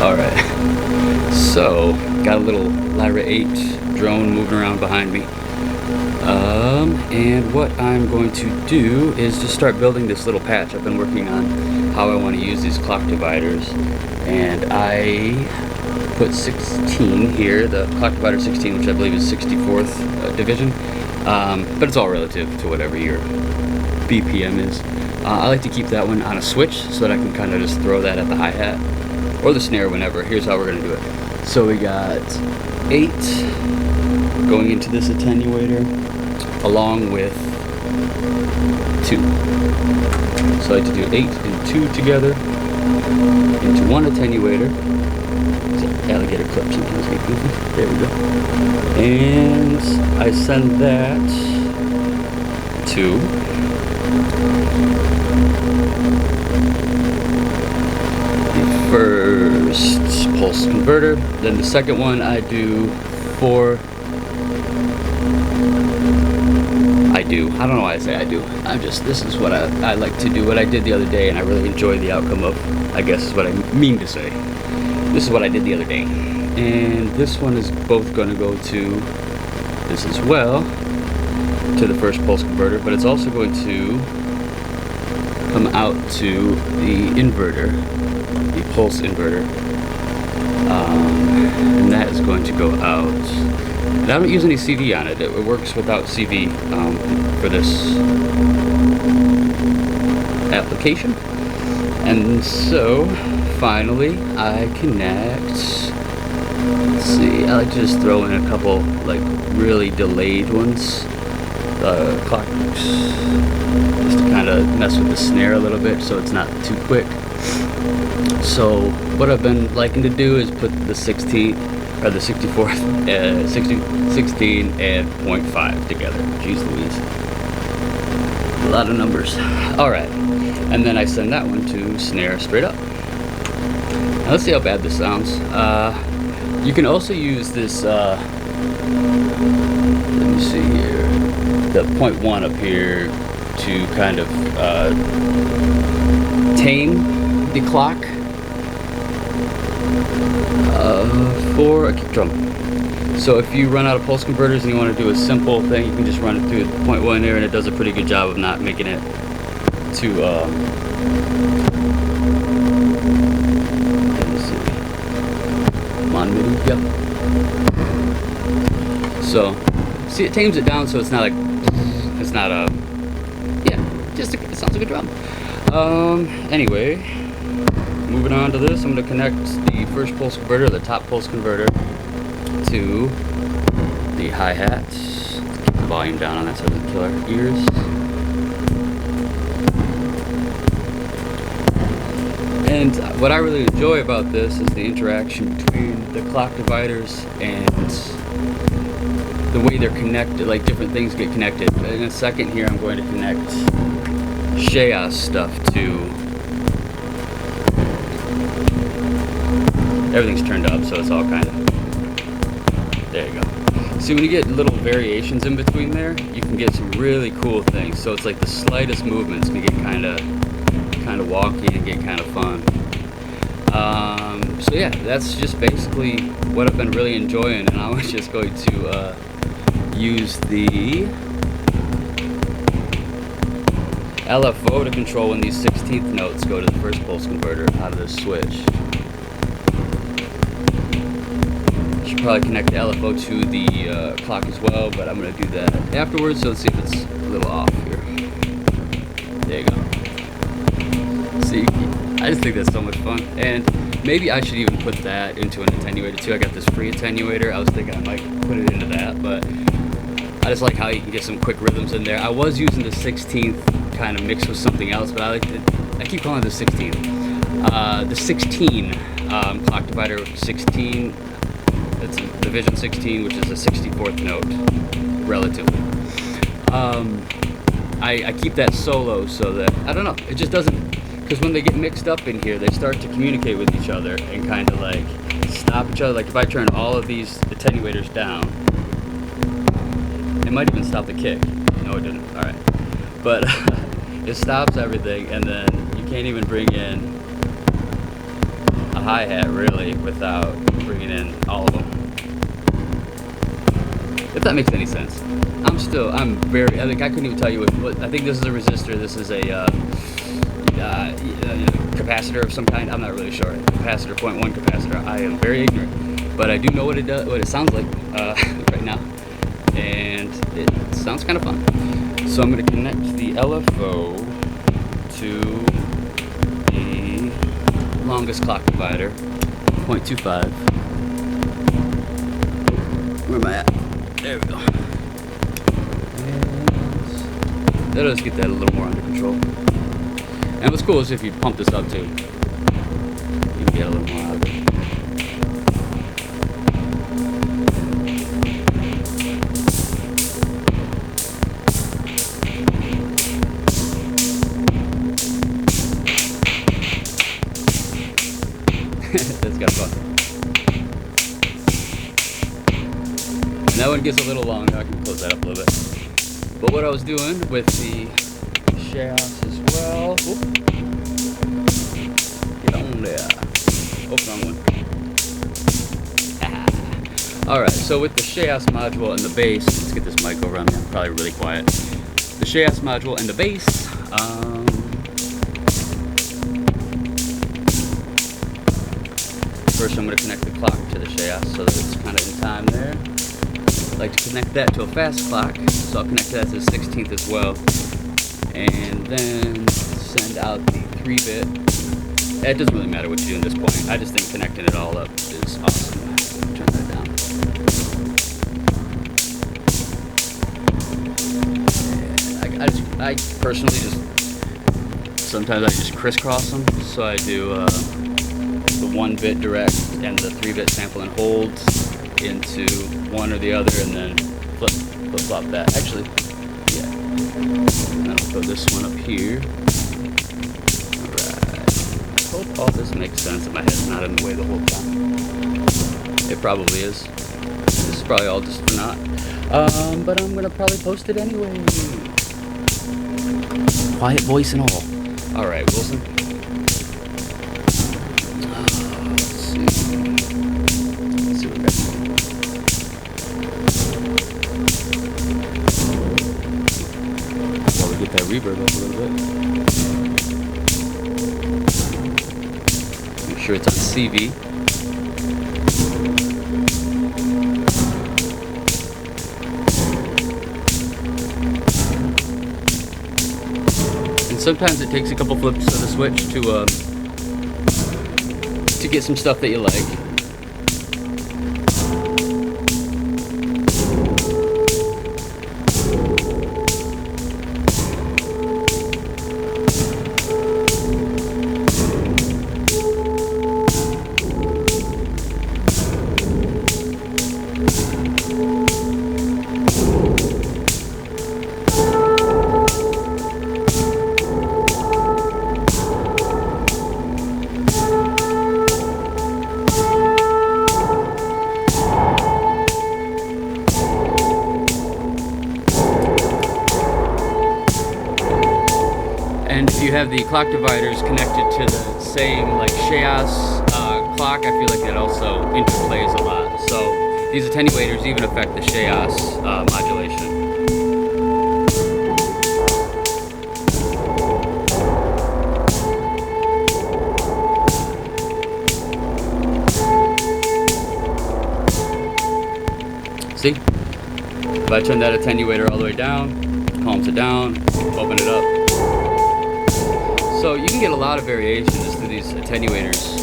Alright, so got a little Lyra 8 drone moving around behind me. And what I'm going to do is just start building this little patch. I've been working on how I want to use these clock dividers, and I put 16 here, the clock divider 16, which I believe is 64th division, but it's all relative to whatever your BPM is. I like to keep that one on a switch so that I can kind of just throw that at the hi-hat or the snare whenever. Here's how we're going to do it. So we got 8 going into this attenuator along with 2. So I like to do 8 and 2 together into one attenuator. Alligator clip sometimes get goofy. There we go. And I send that to the first pulse converter. Then the second one I do 4. I don't know why I say I do. This is what I like to do, what I did the other day, and I really enjoy the outcome of, I guess is what I mean to say. This is what I did the other day. And this one is both going to go to this as well, to the first pulse converter, but it's also going to come out to the inverter, the pulse inverter. And that is going to go out. And I don't use any CV on it. It works without CV for this application. And so, finally, I connect. Let's see, I like to just throw in a couple, like, really delayed ones. Clocks, just to kind of mess with the snare a little bit so it's not too quick. So, what I've been liking to do is put the 16, or the 64th, 16 and 0.5 together. Jeez Louise. A lot of numbers. Alright. And then I send that one to snare straight up. Now let's see how bad this sounds. You can also use this, let me see here, the 0.1 up here to kind of tame the clock for a kick drum. So if you run out of pulse converters and you want to do a simple thing, you can just run it through the 0.1 there, and it does a pretty good job of not making it too let me see. Come on, MIDI. Yep. So see, it tames it down so it's not like, it's not a, yeah, just it sounds like a drum. Anyway, moving on to this, I'm going to connect the first pulse converter, the top pulse converter, to the hi-hat. Keep the volume down on that so it doesn't kill our ears. And what I really enjoy about this is the interaction between the clock dividers and the way they're connected, like different things get connected. In a second here I'm going to connect Shea stuff to, everything's turned up so it's all kind of, there you go. See, when you get little variations in between there, you can get some really cool things. So it's like the slightest movements can get kind of wonky and get kind of fun. So yeah, that's just basically what I've been really enjoying, and I was just going to use the LFO to control when these 16th notes go to the first pulse converter out of this switch. Should probably connect the LFO to the clock as well, but I'm going to do that afterwards, so let's see if it's a little off here. There you go. See, I just think that's so much fun, and maybe I should even put that into an attenuator too. I got this free attenuator. I was thinking I might put it into that, but I just like how you can get some quick rhythms in there. I was using the 16th kind of mixed with something else, but I keep calling it the 16th. The 16 clock divider 16. That's division 16, which is a 64th note, relatively. I keep that solo so that, I don't know, it just doesn't, because when they get mixed up in here, they start to communicate with each other and kind of like stop each other. Like if I turn all of these attenuators down, it might even stop the kick. No, it didn't. All right. But it stops everything, and then you can't even bring in a hi-hat really without bringing in all of them. If that makes any sense. I'm very, I couldn't even tell you what I think this is a resistor, this is a capacitor of some kind. I'm not really sure. Capacitor, 0.1 capacitor. I am very ignorant, but I do know what it does, what it sounds like right now, and it sounds kind of fun. So I'm going to connect the LFO to the longest clock divider, 0.25. Where am I at? There we go. And that'll just get that a little more under control. And what's cool is if you pump this up too, you can get a little more out of it. That's got fun. And that one gets a little long. I can close that up a little bit. But what I was doing with the shafts as well. Oop. Get on there. Oh, wrong one. Alright, so with the shafts module and the base, let's get this mic over on me. I'm probably really quiet. The shafts module and the base. First, I'm going to connect the clock to the shaft so that it's kind of in time there. I'd like to connect that to a fast clock, so I'll connect that to the 16th as well. And then send out the 3-bit. It doesn't really matter what you do at this point. I just think connecting it all up is awesome. Turn that down. And I personally sometimes I just crisscross them. So I do the 1-bit direct and the 3-bit sample and holds into one or the other, and then flip-flop that. Actually, yeah. And I'll throw this one up here. Alright. I hope all this makes sense and my head's not in the way the whole time. It probably is. This is probably all just for naught. But I'm gonna probably post it anyway. Quiet voice and all. Alright, Wilson. Get that reverb up a little bit. Make sure it's on CV. And sometimes it takes a couple flips of the switch to get some stuff that you like. And if you have the clock dividers connected to the same like Shias clock, I feel like that also interplays a lot. So these attenuators even affect the Shias modulation. See? If I turn that attenuator all the way down, calms it down, open it up. So you can get a lot of variations through these attenuators,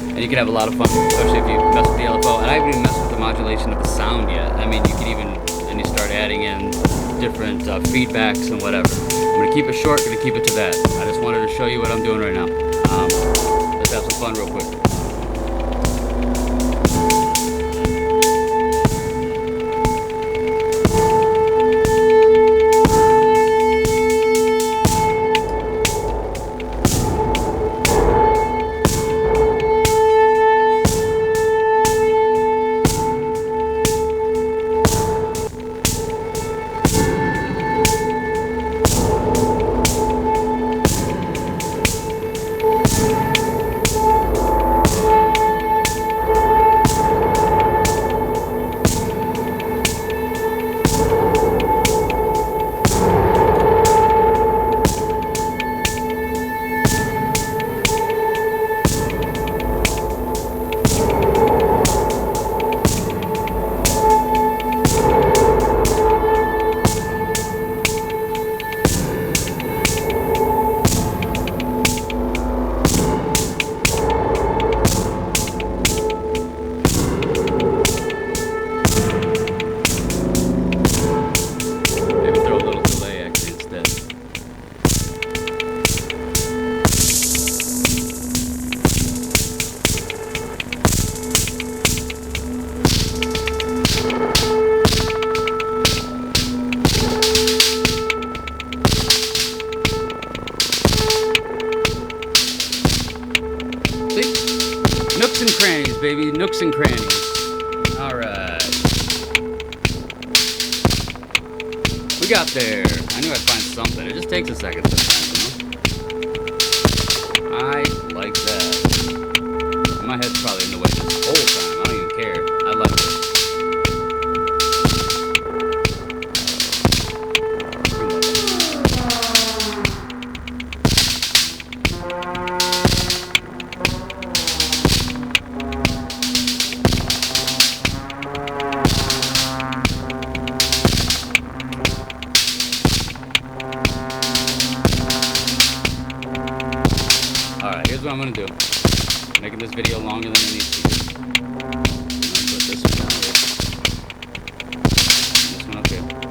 and you can have a lot of fun, especially if you mess with the LFO. And I haven't even messed with the modulation of the sound yet. I mean, you can even, then you start adding in different feedbacks and whatever. I'm going to keep it short, going to keep it to that. I just wanted to show you what I'm doing right now. Let's have some fun real quick. Nooks and crannies, baby. Nooks and crannies. Alright. We got there. I knew I'd find something. It just takes a second sometimes, you know? I like that. My head's probably in the way this whole time. I don't even care. I like it. Alright, here's what I'm gonna do. Making this video longer than it needs to be. I'm gonna put this one down here. This one up here.